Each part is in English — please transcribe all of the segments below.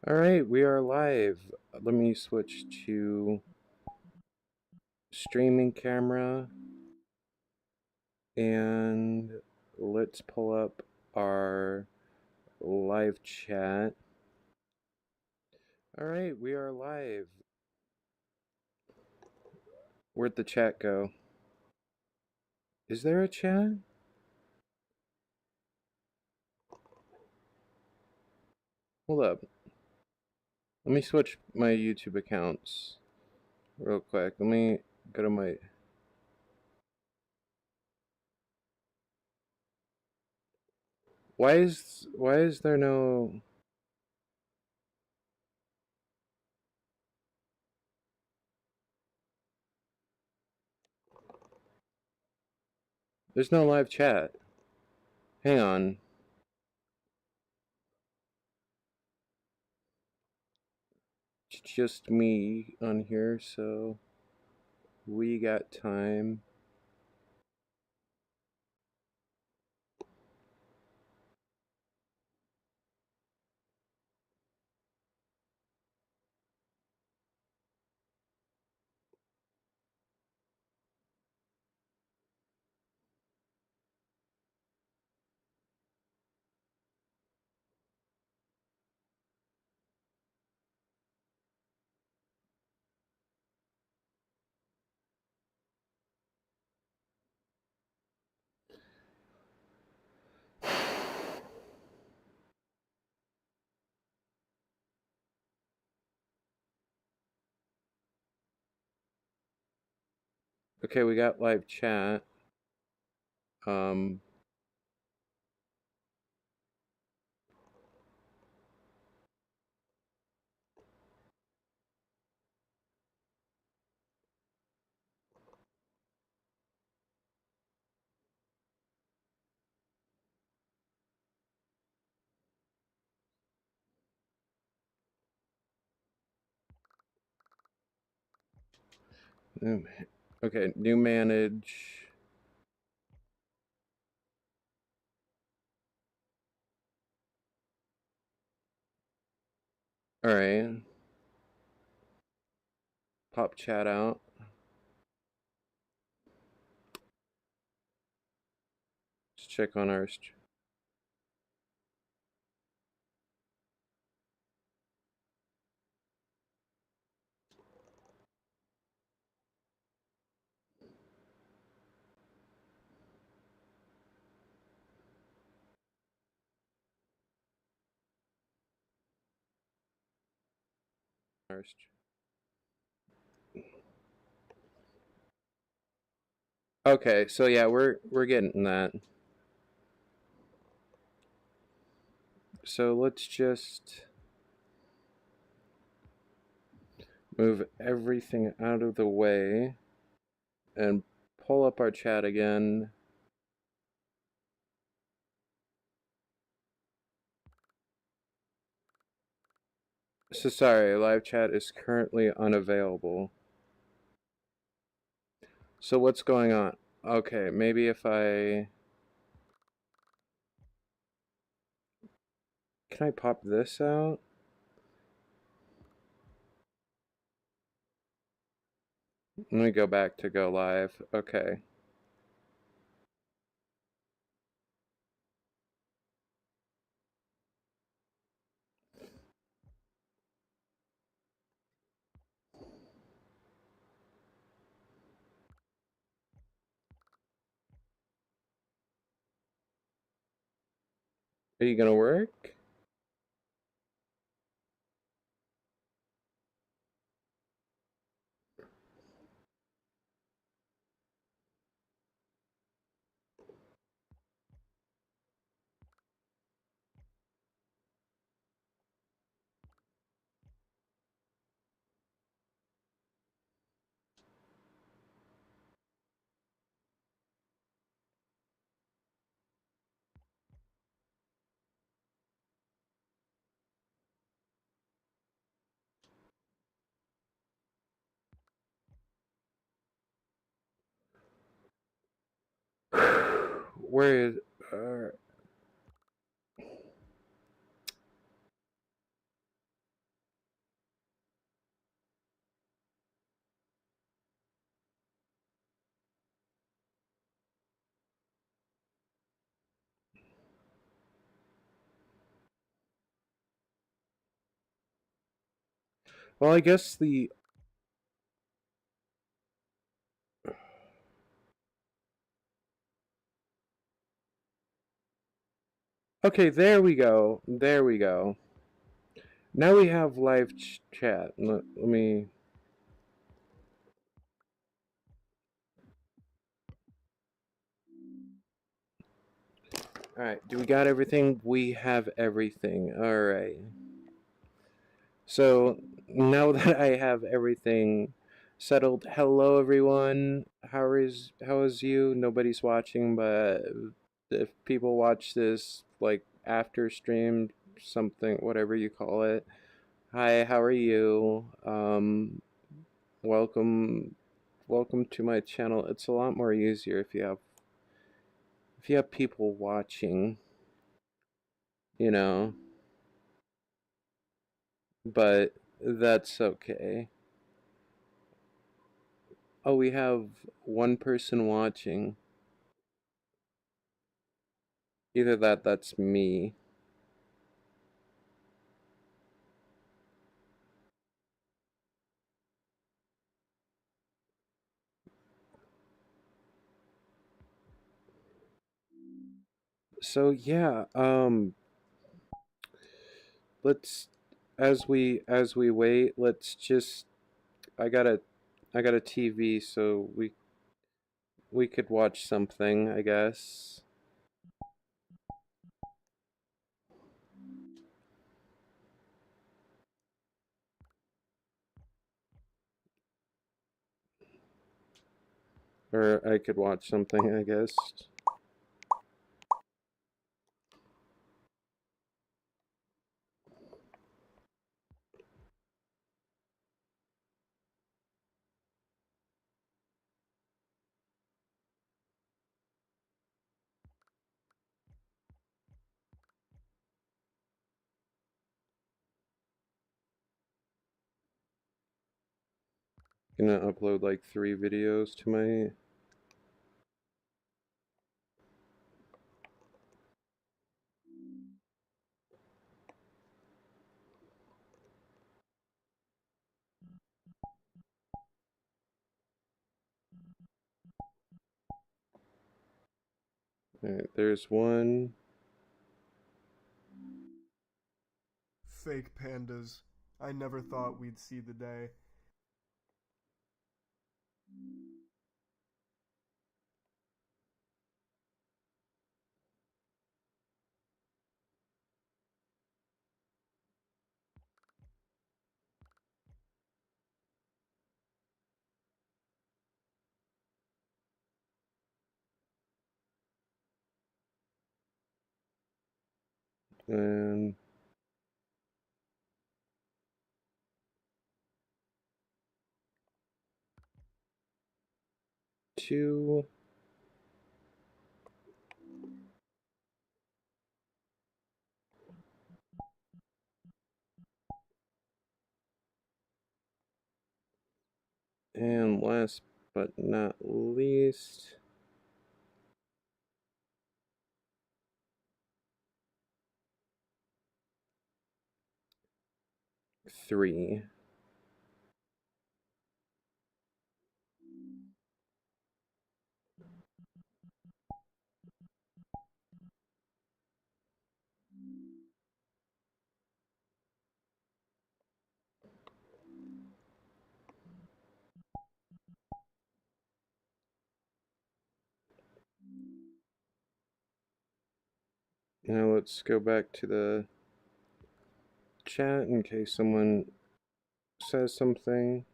All right, we are live. Let me switch to streaming camera and let's pull up our live chat. All right, we are live. Where'd the chat go? Is there a chat? Hold up. Let me switch my YouTube accounts real quick. Let me go to my. Why is there no? There's no live chat. Hang on. It's just me on here, so we got time. Okay, we got live chat. Um, okay, new manage. All right, pop chat out. Let's check on our. Okay, so yeah, we're getting that. So let's just move everything out of the way and pull up our chat again. So sorry, live chat is currently unavailable. So what's going on? Okay, maybe if I. Can I pop this out? Let me go back to go live. Okay. Are you gonna work? Where is. Uh, Well, I guess the... Okay, there we go. There we go. Now we have live chat. Let me... Alright, do we got everything? We have everything. Alright. So, now that I have everything settled, hello everyone. How is you? Nobody's watching, but if people watch this like after stream something, whatever you call it. Hi, how are you? Welcome welcome to my channel. It's a lot more easier if you have people watching, you know, but that's okay. Oh, we have one person watching. Either that's me. So yeah, let's as we wait, let's just I got a I got a TV so we could watch something, I guess. Or I could watch something, I guess. Gonna upload like 3 videos to my... Alright, there's one. Fake pandas. I never thought we'd see the day. And 2. And last but not least, 3. Now let's go back to the chat in case someone says something.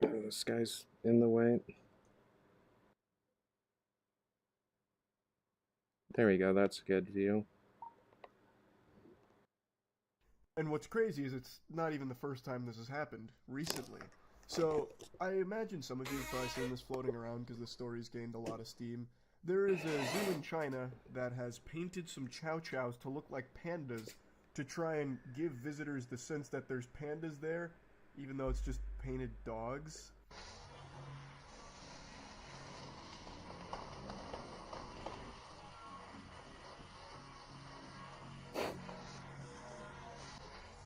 Oh, this guy's in the way. There we go, that's a good view. And what's crazy is it's not even the first time this has happened recently. So I imagine some of you have probably seen this floating around because the story's gained a lot of steam. There is a zoo in China that has painted some chow chows to look like pandas to try and give visitors the sense that there's pandas there even though it's just painted dogs.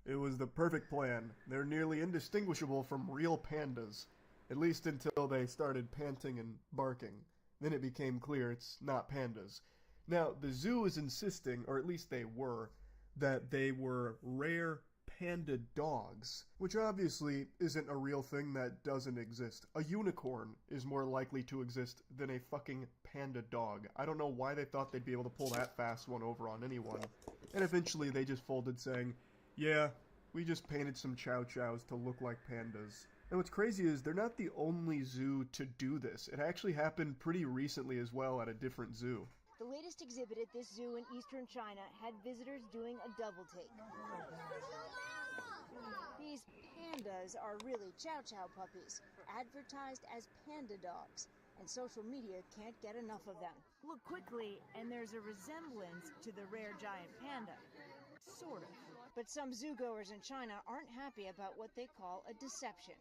It was the perfect plan. They're nearly indistinguishable from real pandas. At least until they started panting and barking. Then it became clear it's not pandas. Now, the zoo is insisting, or at least they were, that they were rare panda dogs, which obviously isn't a real thing that doesn't exist. A unicorn is more likely to exist than a fucking panda dog. I don't know why they thought they'd be able to pull that fast one over on anyone. And eventually they just folded saying, yeah, we just painted some chow chows to look like pandas. And what's crazy is they're not the only zoo to do this. It actually happened pretty recently as well at a different zoo. The latest exhibit at this zoo in eastern China had visitors doing a double take. These pandas are really chow chow puppies, advertised as panda dogs, and social media can't get enough of them. Look quickly, and there's a resemblance to the rare giant panda. Sort of. But some zoogoers in China aren't happy about what they call a deception.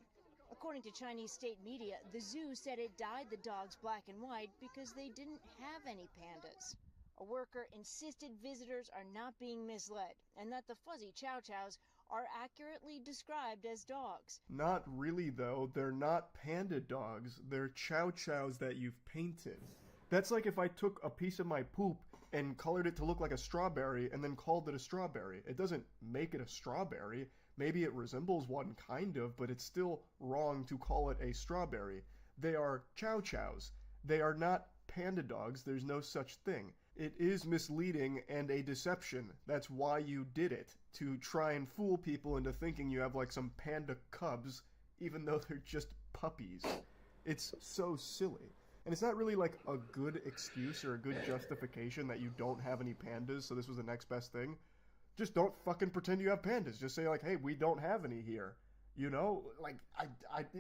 According to Chinese state media, the zoo said it dyed the dogs black and white because they didn't have any pandas. A worker insisted visitors are not being misled and that the fuzzy chow chows are accurately described as dogs. Not really, though. They're not panda dogs. They're chow chows that you've painted. That's like if I took a piece of my poop and colored it to look like a strawberry and then called it a strawberry. It doesn't make it a strawberry. Maybe it resembles one kind of, but it's still wrong to call it a strawberry. They are chow chows. They are not panda dogs. There's no such thing. It is misleading and a deception. That's why you did it, to try and fool people into thinking you have like some panda cubs, even though they're just puppies. It's so silly. And it's not really like a good excuse or a good justification that you don't have any pandas, so this was the next best thing. Just don't fucking pretend you have pandas. Just say like, hey, we don't have any here. You know, like,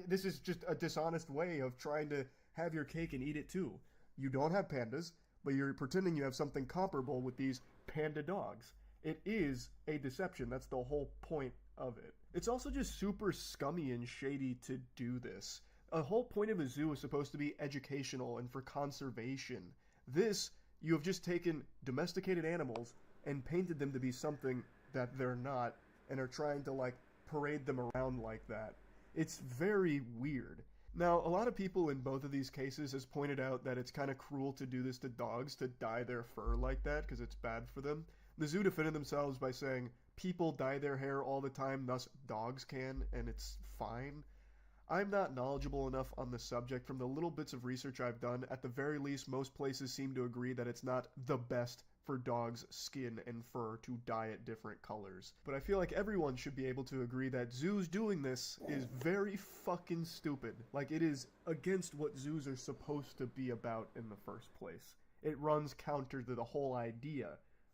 this is just a dishonest way of trying to have your cake and eat it too. You don't have pandas, but you're pretending you have something comparable with these panda dogs. It is a deception. That's the whole point of it. It's also just super scummy and shady to do this. A whole point of a zoo is supposed to be educational and for conservation. This, you have just taken domesticated animals and painted them to be something that they're not, and are trying to like parade them around like that. It's very weird. Now, a lot of people in both of these cases has pointed out that it's kind of cruel to do this to dogs, to dye their fur like that, because it's bad for them. The zoo defended themselves by saying people dye their hair all the time, thus dogs can, and it's fine. I'm not knowledgeable enough on the subject. From the little bits of research I've done, at the very least, most places seem to agree that it's not the best for dogs' skin and fur to dye it different colors. But I feel like everyone should be able to agree that zoos doing this is very fucking stupid. Like, it is against what zoos are supposed to be about in the first place. It runs counter to the whole idea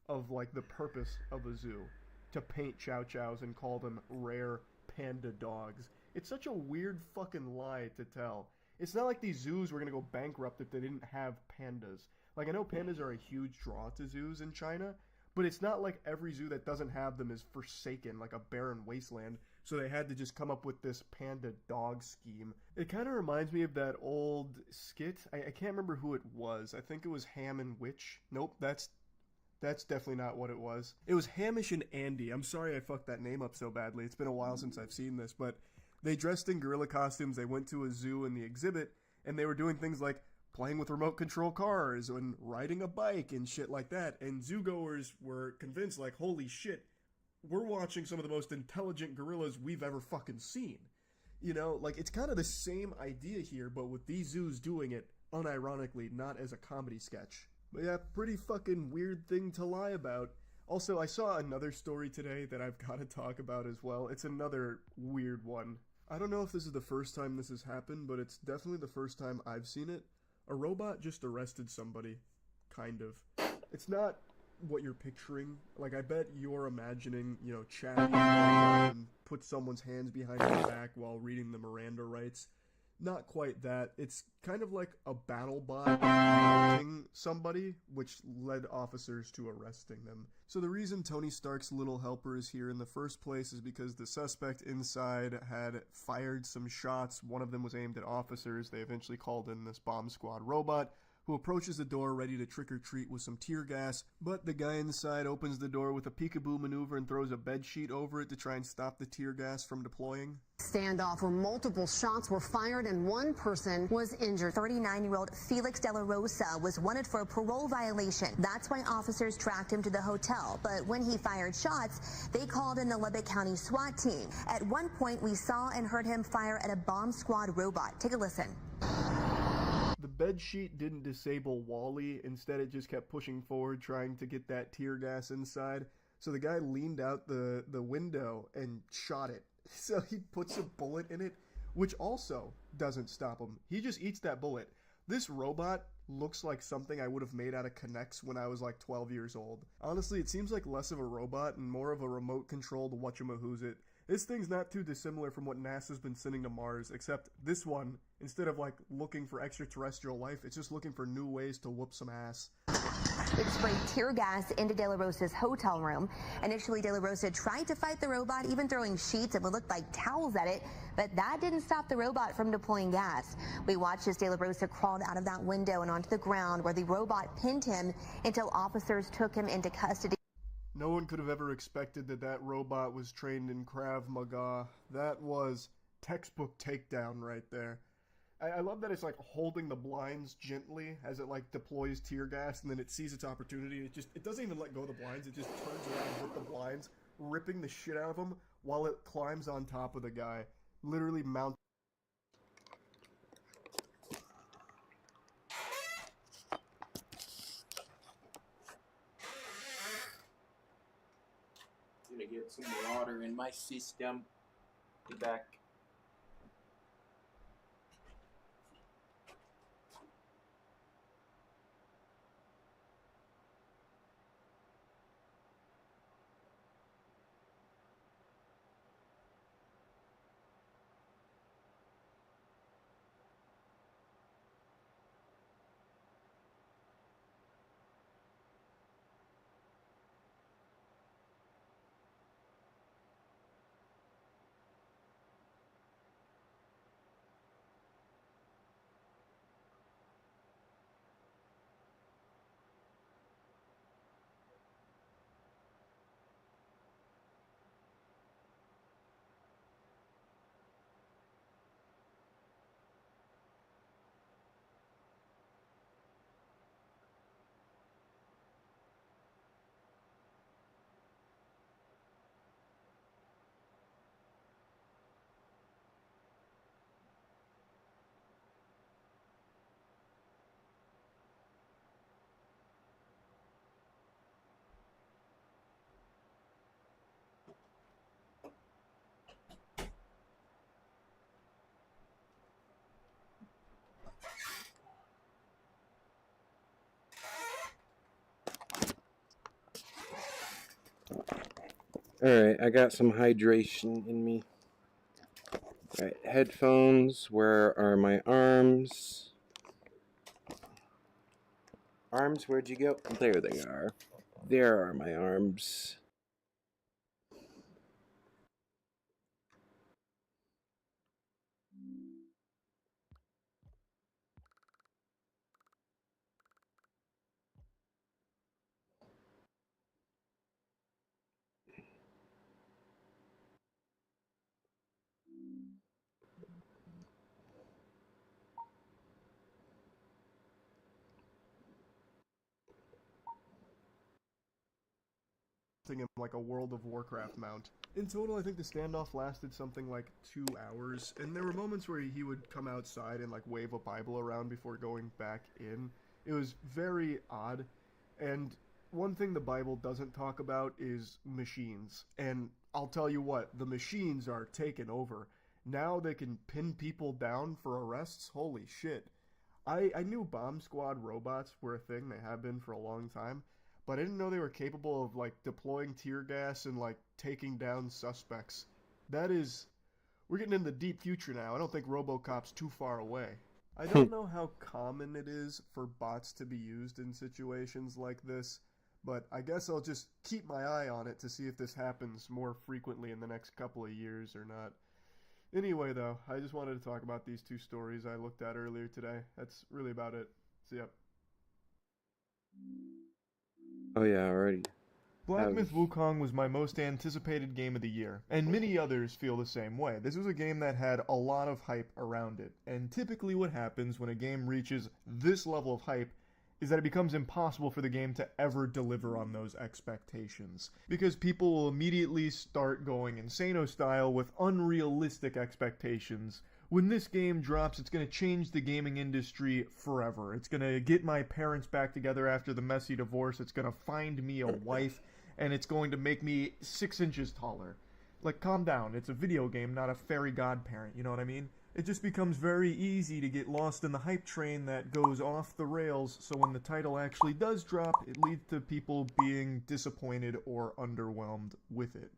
of, like, the purpose of a zoo. To paint chow chows and call them rare panda dogs. It's such a weird fucking lie to tell. It's not like these zoos were gonna go bankrupt if they didn't have pandas. Like, I know pandas are a huge draw to zoos in China, but it's not like every zoo that doesn't have them is forsaken, like a barren wasteland, so they had to just come up with this panda dog scheme. It kind of reminds me of that old skit. I can't remember who it was. I think it was Ham and Witch. Nope, that's definitely not what it was. It was Hamish and Andy. I'm sorry I fucked that name up so badly. It's been a while since I've seen this, but they dressed in gorilla costumes, they went to a zoo in the exhibit, and they were doing things like playing with remote control cars and riding a bike and shit like that. And zoogoers were convinced, like, holy shit, we're watching some of the most intelligent gorillas we've ever fucking seen. You know, like, it's kind of the same idea here, but with these zoos doing it unironically, not as a comedy sketch. But yeah, pretty fucking weird thing to lie about. Also, I saw another story today that I've got to talk about as well. It's another weird one. I don't know if this is the first time this has happened, but it's definitely the first time I've seen it. A robot just arrested somebody. Kind of. It's not what you're picturing. Like, I bet you're imagining, you know, Chad and put someone's hands behind their back while reading the Miranda rights. Not quite that. It's kind of like a battle bot mounting somebody, which led officers to arresting them. So the reason Tony Stark's little helper is here in the first place is because the suspect inside had fired some shots. One of them was aimed at officers. They eventually called in this bomb squad robot, who approaches the door ready to trick-or-treat with some tear gas, but the guy inside opens the door with a peekaboo maneuver and throws a bedsheet over it to try and stop the tear gas from deploying. Standoff where multiple shots were fired and one person was injured. 39-year-old Felix De La Rosa was wanted for a parole violation. That's why officers tracked him to the hotel. But when he fired shots, they called in the Lubbock County SWAT team. At one point, we saw and heard him fire at a bomb squad robot. Take a listen. The bedsheet didn't disable Wally. Instead, it just kept pushing forward, trying to get that tear gas inside. So the guy leaned out the window and shot it. So he puts a bullet in it, which also doesn't stop him. He just eats that bullet. This robot looks like something I would have made out of Kinects when I was like 12 years old. Honestly, it seems like less of a robot and more of a remote-controlled whatchamahoosit. This thing's not too dissimilar from what NASA's been sending to Mars, except this one, instead of like looking for extraterrestrial life, it's just looking for new ways to whoop some ass. It sprayed tear gas into De La Rosa's hotel room. Initially, De La Rosa tried to fight the robot, even throwing sheets and what looked like towels at it, but that didn't stop the robot from deploying gas. We watched as De La Rosa crawled out of that window and onto the ground where the robot pinned him until officers took him into custody. No one could have ever expected that that robot was trained in Krav Maga. That was textbook takedown right there. I love that it's like holding the blinds gently as it like deploys tear gas, and then it sees its opportunity. It doesn't even let go of the blinds. It just turns around with the blinds, ripping the shit out of them while it climbs on top of the guy. Literally mounting. Gonna get some water in my system. Be back. Alright, I got some hydration in me. Alright, headphones. Where are my arms? Arms, where'd you go? There they are. There are my arms. Him like a World of Warcraft mount. In total, I think the standoff lasted something like 2 hours, and there were moments where he would come outside and like wave a Bible around before going back in. It was very odd, and one thing the Bible doesn't talk about is machines. And I'll tell you what, the machines are taking over. Now they can pin people down for arrests. Holy shit. I knew bomb squad robots were a thing. They have been for a long time. But I didn't know they were capable of, like, deploying tear gas and, like, taking down suspects. That is... We're getting into the deep future now. I don't think RoboCop's too far away. I don't know how common it is for bots to be used in situations like this, but I guess I'll just keep my eye on it to see if this happens more frequently in the next couple of years or not. Anyway, though, I just wanted to talk about these two stories I looked at earlier today. That's really about it. See ya. Oh yeah, already. Black Myth Wukong was my most anticipated game of the year, and many others feel the same way. This was a game that had a lot of hype around it, and typically what happens when a game reaches this level of hype is that it becomes impossible for the game to ever deliver on those expectations. Because people will immediately start going Insano style with unrealistic expectations. When this game drops, it's going to change the gaming industry forever. It's going to get my parents back together after the messy divorce. It's going to find me a wife, and it's going to make me 6 inches taller. Like, calm down. It's a video game, not a fairy godparent, you know what I mean? It just becomes very easy to get lost in the hype train that goes off the rails, so when the title actually does drop, it leads to people being disappointed or underwhelmed with it.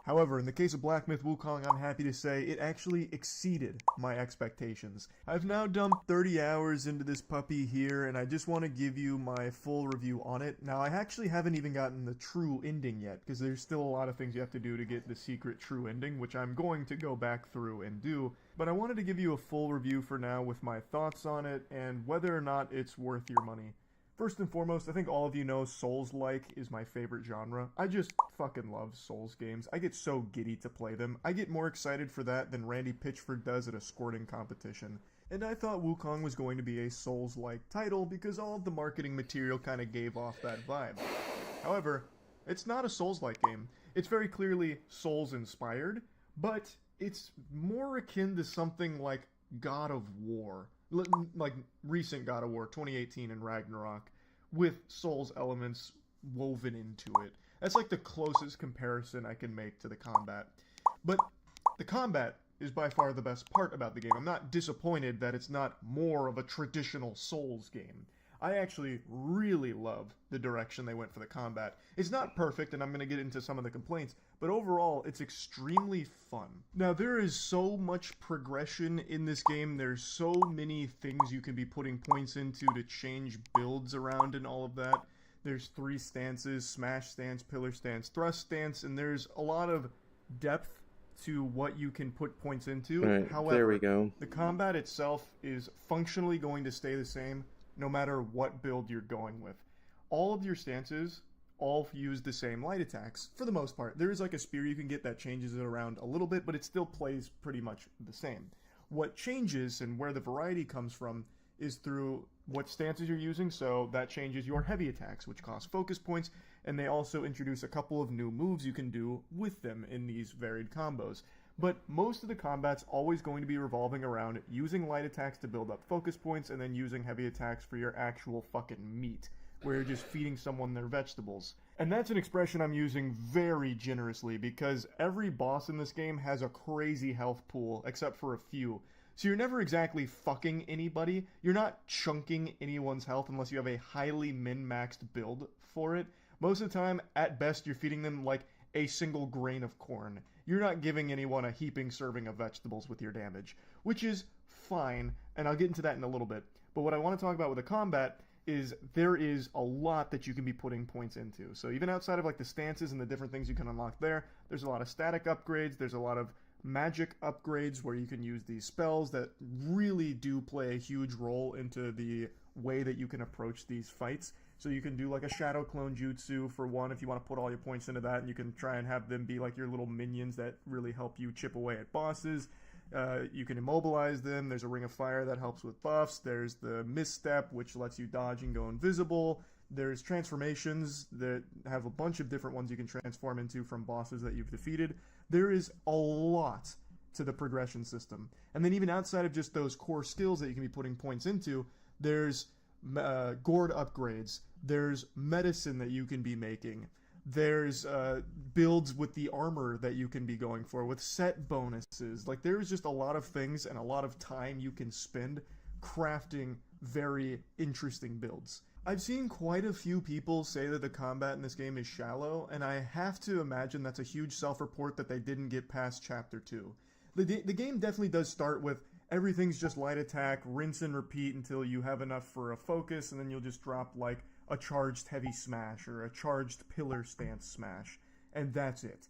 However, in the case of Black Myth Wukong, I'm happy to say it actually exceeded my expectations. I've now dumped 30 hours into this puppy here, and I just want to give you my full review on it. Now, I actually haven't even gotten the true ending yet, because there's still a lot of things you have to do to get the secret true ending, which I'm going to go back through and do. But I wanted to give you a full review for now with my thoughts on it, and whether or not it's worth your money. First and foremost, I think all of you know Souls-like is my favorite genre. I just fucking love Souls games. I get so giddy to play them. I get more excited for that than Randy Pitchford does at a squirting competition. And I thought Wukong was going to be a Souls-like title because all of the marketing material kind of gave off that vibe. However, it's not a Souls-like game. It's very clearly Souls-inspired, but it's more akin to something like God of War. Like recent God of War, 2018 and Ragnarok, with Souls elements woven into it. That's like the closest comparison I can make to the combat. But the combat is by far the best part about the game. I'm not disappointed that it's not more of a traditional Souls game. I actually really love the direction they went for the combat. It's not perfect, and I'm going to get into some of the complaints, but overall, it's extremely fun. Now, there is so much progression in this game. There's so many things you can be putting points into to change builds around and all of that. There's 3 stances: smash stance, pillar stance, thrust stance, and there's a lot of depth to what you can put points into. Right, however, there we go. The combat itself is functionally going to stay the same no matter what build you're going with. All of your stances all use the same light attacks, for the most part. There is like a spear you can get that changes it around a little bit, but it still plays pretty much the same. What changes and where the variety comes from is through what stances you're using, so that changes your heavy attacks, which cost focus points, and they also introduce a couple of new moves you can do with them in these varied combos. But most of the combat's always going to be revolving around using light attacks to build up focus points and then using heavy attacks for your actual fucking meat, where you're just feeding someone their vegetables. And that's an expression I'm using very generously because every boss in this game has a crazy health pool, except for a few. So you're never exactly fucking anybody. You're not chunking anyone's health unless you have a highly min-maxed build for it. Most of the time, at best, you're feeding them like a single grain of corn. You're not giving anyone a heaping serving of vegetables with your damage, which is fine, and I'll get into that in a little bit. But what I want to talk about with the combat is there is a lot that you can be putting points into. So even outside of like the stances and the different things you can unlock there, there's a lot of static upgrades, there's a lot of magic upgrades where you can use these spells that really do play a huge role into the way that you can approach these fights. So you can do like a shadow clone jutsu for one if you want to put all your points into that, and you can try and have them be like your little minions that really help you chip away at bosses. You can immobilize them. There's a ring of fire that helps with buffs. There's the misstep, which lets you dodge and go invisible. There's transformations that have a bunch of different ones you can transform into from bosses that you've defeated. There is a lot to the progression system. And then even outside of just those core skills that you can be putting points into, there's gourd upgrades. There's medicine that you can be making. There's builds with the armor that you can be going for, with set bonuses. Like, there's just a lot of things and a lot of time you can spend crafting very interesting builds. I've seen quite a few people say that the combat in this game is shallow, and I have to imagine that's a huge self-report that they didn't get past Chapter 2. The game definitely does start with everything's just light attack, rinse and repeat until you have enough for a focus, and then you'll just drop like a charged heavy smash or a charged pillar stance smash, and that's it.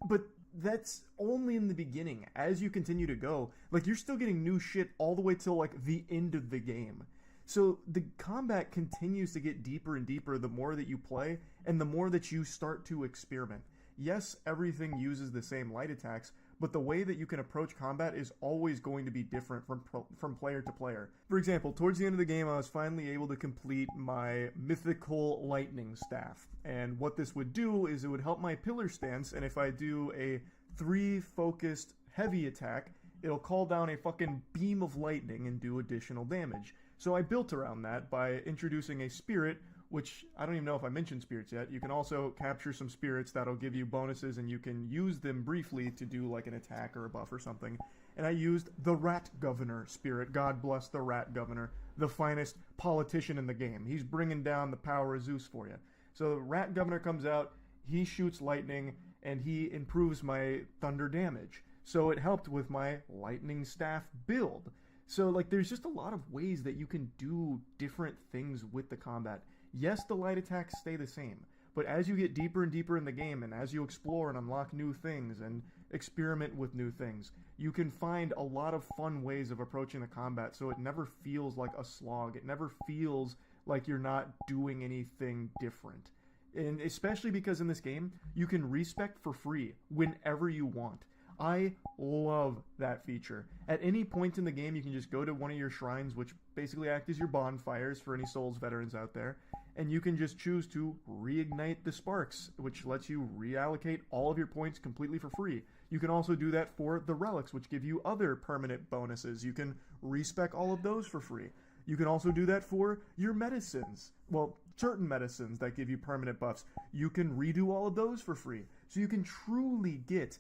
But that's only in the beginning. As you continue to go, like, you're still getting new shit all the way till like the end of the game. So the combat continues to get deeper and deeper the more that you play and the more that you start to experiment. Yes, everything uses the same light attacks, but the way that you can approach combat is always going to be different from player to player. For example, towards the end of the game, I was finally able to complete my mythical lightning staff. And what this would do is it would help my pillar stance, and if I do a 3-focused heavy attack, it'll call down a fucking beam of lightning and do additional damage. So I built around that by introducing a spirit, which I don't even know if I mentioned spirits yet. You can also capture some spirits that'll give you bonuses, and you can use them briefly to do like an attack or a buff or something. And I used the Rat Governor spirit. God bless the Rat Governor, the finest politician in the game. He's bringing down the power of Zeus for you. So the Rat Governor comes out, he shoots lightning, and he improves my thunder damage. So it helped with my lightning staff build. So like, there's just a lot of ways that you can do different things with the combat. Yes, the light attacks stay the same, but as you get deeper and deeper in the game, and as you explore and unlock new things and experiment with new things, you can find a lot of fun ways of approaching the combat, so it never feels like a slog. It never feels like you're not doing anything different. And especially because in this game, you can respec for free whenever you want. I love that feature. At any point in the game, you can just go to one of your shrines, which basically act as your bonfires for any Souls veterans out there, and you can just choose to reignite the sparks, which lets you reallocate all of your points completely for free. You can also do that for the relics, which give you other permanent bonuses. You can respec all of those for free. You can also do that for your medicines. Well, certain medicines that give you permanent buffs. You can redo all of those for free. So you can truly get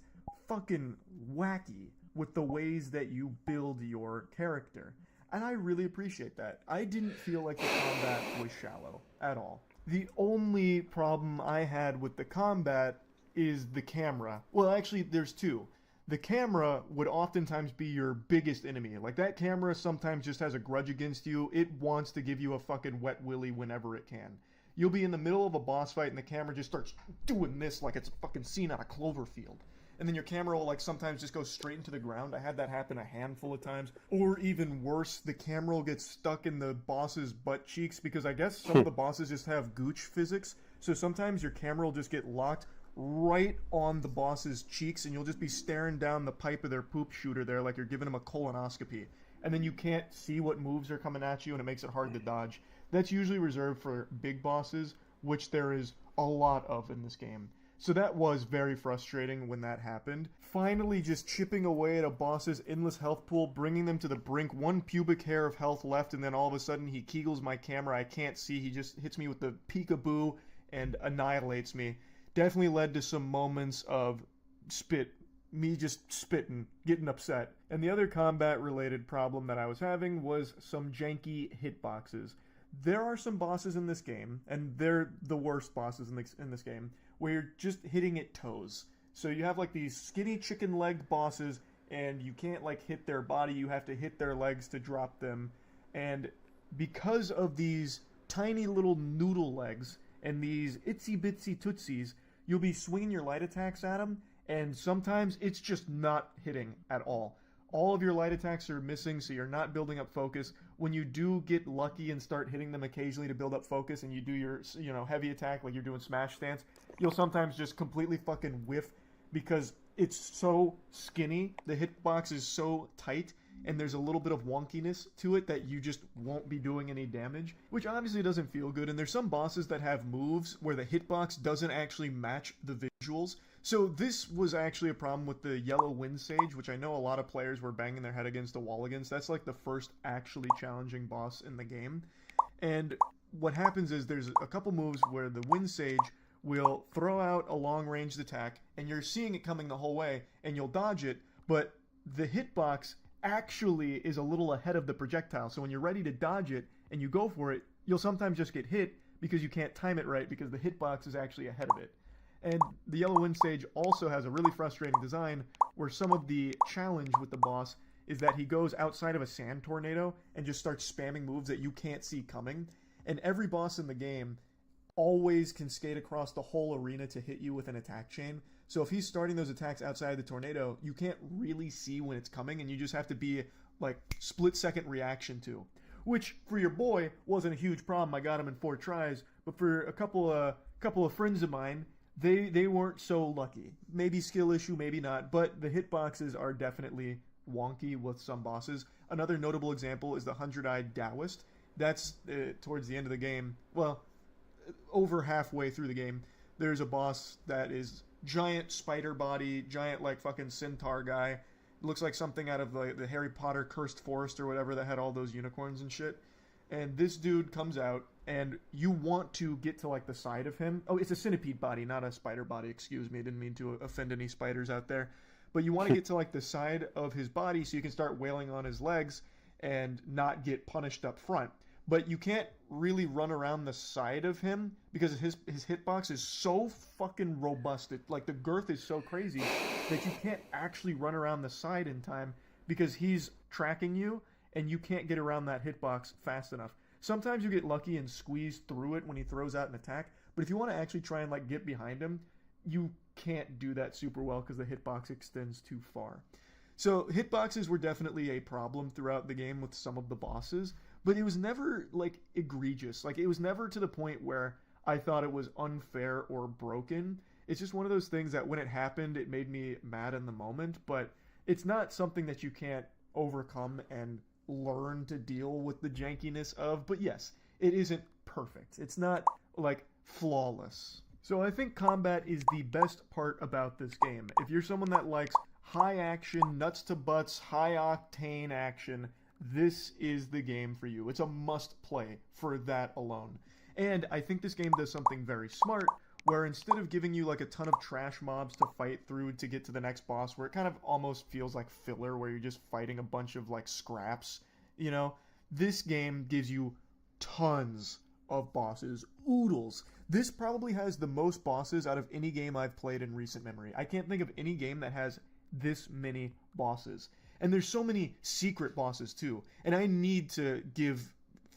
fucking wacky with the ways that you build your character. And I really appreciate that. I didn't feel like the combat was shallow at all. The only problem I had with the combat is the camera. Well, actually, there's two. The camera would oftentimes be your biggest enemy. Like, that camera sometimes just has a grudge against you. It wants to give you a fucking wet willy whenever it can. You'll be in the middle of a boss fight and the camera just starts doing this like it's a fucking scene out of Cloverfield. And then your camera will like sometimes just go straight into the ground. I had that happen a handful of times. Or even worse, the camera will get stuck in the boss's butt cheeks, because I guess some of the bosses just have gooch physics. So sometimes your camera will just get locked right on the boss's cheeks, and you'll just be staring down the pipe of their poop shooter there like you're giving them a colonoscopy. And then you can't see what moves are coming at you, and it makes it hard to dodge. That's usually reserved for big bosses, which there is a lot of in this game. So that was very frustrating when that happened. Finally just chipping away at a boss's endless health pool, bringing them to the brink, one pubic hair of health left, and then all of a sudden he kegels my camera. I can't see. He just hits me with the peekaboo and annihilates me. Definitely led to some moments of me just spitting, getting upset. And the other combat-related problem that I was having was some janky hitboxes. There are some bosses in this game, and they're the worst bosses in this game, where you're just hitting at toes. So you have like these skinny chicken-legged bosses, and you can't like hit their body, you have to hit their legs to drop them. And because of these tiny little noodle legs and these itsy-bitsy tootsies, you'll be swinging your light attacks at them, and sometimes it's just not hitting at all. All of your light attacks are missing, so you're not building up focus. When you do get lucky and start hitting them occasionally to build up focus, and you do your, heavy attack like you're doing smash stance, you'll sometimes just completely fucking whiff because it's so skinny, the hitbox is so tight, and there's a little bit of wonkiness to it that you just won't be doing any damage, which obviously doesn't feel good. And there's some bosses that have moves where the hitbox doesn't actually match the visuals. So this was actually a problem with the Yellow Wind Sage, which I know a lot of players were banging their head against the wall against. That's like the first actually challenging boss in the game. And what happens is there's a couple moves where the Wind Sage will throw out a long-ranged attack, and you're seeing it coming the whole way, and you'll dodge it, but the hitbox actually is a little ahead of the projectile. So when you're ready to dodge it and you go for it, you'll sometimes just get hit because you can't time it right because the hitbox is actually ahead of it. And the Yellow Wind Sage also has a really frustrating design where some of the challenge with the boss is that he goes outside of a sand tornado and just starts spamming moves that you can't see coming. And every boss in the game always can skate across the whole arena to hit you with an attack chain. So if he's starting those attacks outside the tornado, you can't really see when it's coming, and you just have to be like split-second reaction to. Which, for your boy, wasn't a huge problem. I got him in 4 tries. But for a couple of friends of mine, they weren't so lucky. Maybe skill issue, maybe not. But the hitboxes are definitely wonky with some bosses. Another notable example is the 100-Eyed Taoist. That's towards the end of the game. Well, over halfway through the game, there's a boss that is giant spider body, giant like fucking centaur guy. Looks like something out of the Harry Potter Cursed Forest or whatever that had all those unicorns and shit. And this dude comes out, and you want to get to like the side of him. Oh, it's a centipede body, not a spider body. Excuse me, I didn't mean to offend any spiders out there. But you want to get to like the side of his body so you can start wailing on his legs and not get punished up front. But you can't really run around the side of him because his hitbox is so fucking robust. Like the girth is so crazy that you can't actually run around the side in time because he's tracking you and you can't get around that hitbox fast enough. Sometimes you get lucky and squeeze through it when he throws out an attack, but if you want to actually try and like get behind him, you can't do that super well because the hitbox extends too far. So hitboxes were definitely a problem throughout the game with some of the bosses, but it was never like egregious. Like it was never to the point where I thought it was unfair or broken. It's just one of those things that when it happened, it made me mad in the moment, but it's not something that you can't overcome and learn to deal with the jankiness of. But yes, it isn't perfect. It's not like flawless. So I think combat is the best part about this game. If you're someone that likes high action, nuts to butts, high octane action, this is the game for you. It's a must play for that alone. And I think this game does something very smart, where instead of giving you like a ton of trash mobs to fight through to get to the next boss, where it kind of almost feels like filler, where you're just fighting a bunch of like scraps, you know, this game gives you tons of bosses, oodles. This probably has the most bosses out of any game I've played in recent memory. I can't think of any game that has this many bosses. And there's so many secret bosses too. And I need to give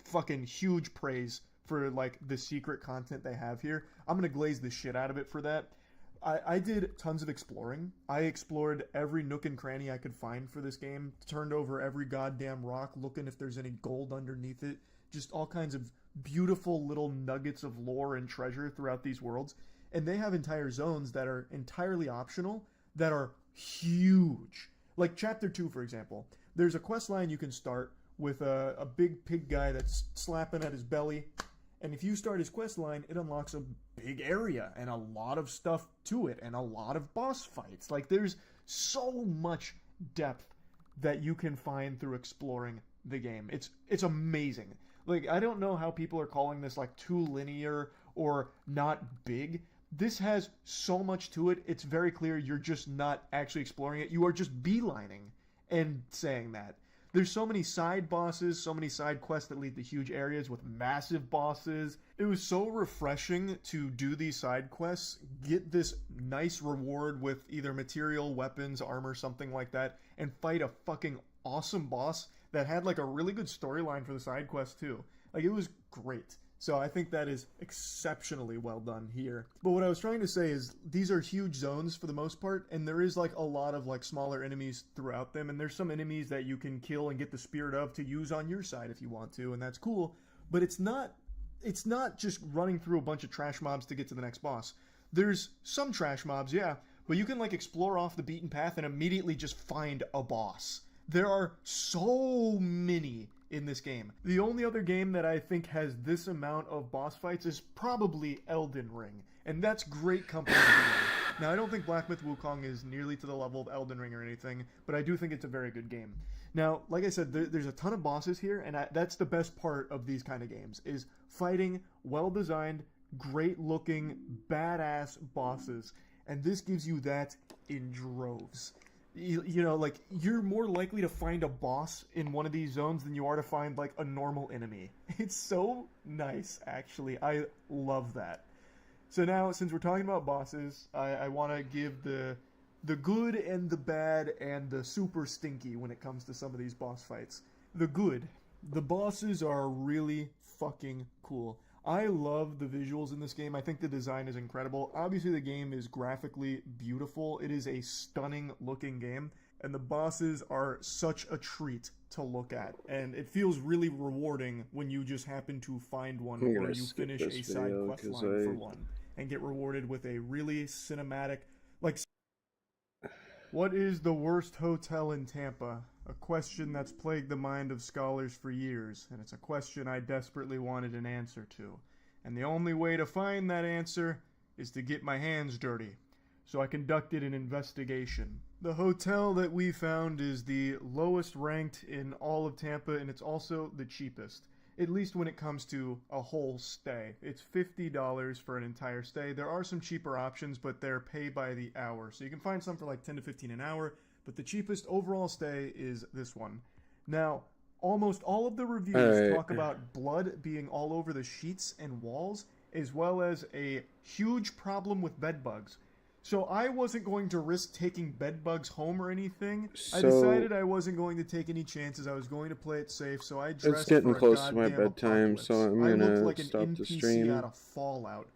fucking huge praise for like the secret content they have here. I'm gonna glaze the shit out of it for that. I did tons of exploring. I explored every nook and cranny I could find for this game, turned over every goddamn rock looking if there's any gold underneath it. Just all kinds of beautiful little nuggets of lore and treasure throughout these worlds. And they have entire zones that are entirely optional that are huge. Like Chapter 2, for example. There's a quest line you can start with a big pig guy that's slapping at his belly. And if you start his quest line, it unlocks a big area and a lot of stuff to it and a lot of boss fights. Like there's so much depth that you can find through exploring the game. It's amazing. Like I don't know how people are calling this like too linear or not big. This has so much to it. It's very clear you're just not actually exploring it. You are just beelining and saying that. There's so many side bosses, so many side quests that lead to huge areas with massive bosses. It was so refreshing to do these side quests, get this nice reward with either material, weapons, armor, something like that, and fight a fucking awesome boss that had like a really good storyline for the side quest too. Like it was great. So I think that is exceptionally well done here. But what I was trying to say is these are huge zones for the most part, and there is like a lot of like smaller enemies throughout them, and there's some enemies that you can kill and get the spirit of to use on your side if you want to, and that's cool. But it's not just running through a bunch of trash mobs to get to the next boss. There's some trash mobs, yeah, but you can like explore off the beaten path and immediately just find a boss. There are so many in this game. The only other game that I think has this amount of boss fights is probably Elden Ring, and that's great company. Now, I don't think Black Myth Wukong is nearly to the level of Elden Ring or anything, but I do think it's a very good game. Now, like I said, there's a ton of bosses here, and that's the best part of these kind of games, is fighting well-designed, great-looking, badass bosses, and this gives you that in droves. You know, like, you're more likely to find a boss in one of these zones than you are to find, like, a normal enemy. It's so nice, actually. I love that. So now, since we're talking about bosses, I want to give the good and the bad and the super stinky when it comes to some of these boss fights. The good. The bosses are really fucking cool. I love the visuals in this game. I think the design is incredible. Obviously, the game is graphically beautiful. It is a stunning looking game, and the bosses are such a treat to look at. And it feels really rewarding when you just happen to find one or you finish a side quest line for one and get rewarded with a really cinematic, like. What is the worst hotel in Tampa? A question that's plagued the mind of scholars for years, and it's a question I desperately wanted an answer to. And the only way to find that answer is to get my hands dirty. So I conducted an investigation. The hotel that we found is the lowest ranked in all of Tampa, and it's also the cheapest. At least when it comes to a whole stay. It's $50 for an entire stay. There are some cheaper options, but they're pay by the hour. So you can find some for like 10 to 15 an hour, but the cheapest overall stay is this one. Now, almost all of the reviews talk about blood being all over the sheets and walls, as well as a huge problem with bed bugs. So I wasn't going to risk taking bed bugs home or anything. I decided I wasn't going to take any chances. I was going to play it safe, so I dressed it's getting for close a to my bedtime, apocalypse. so I'm I looked gonna like an stop the NPC stream. out of Fallout.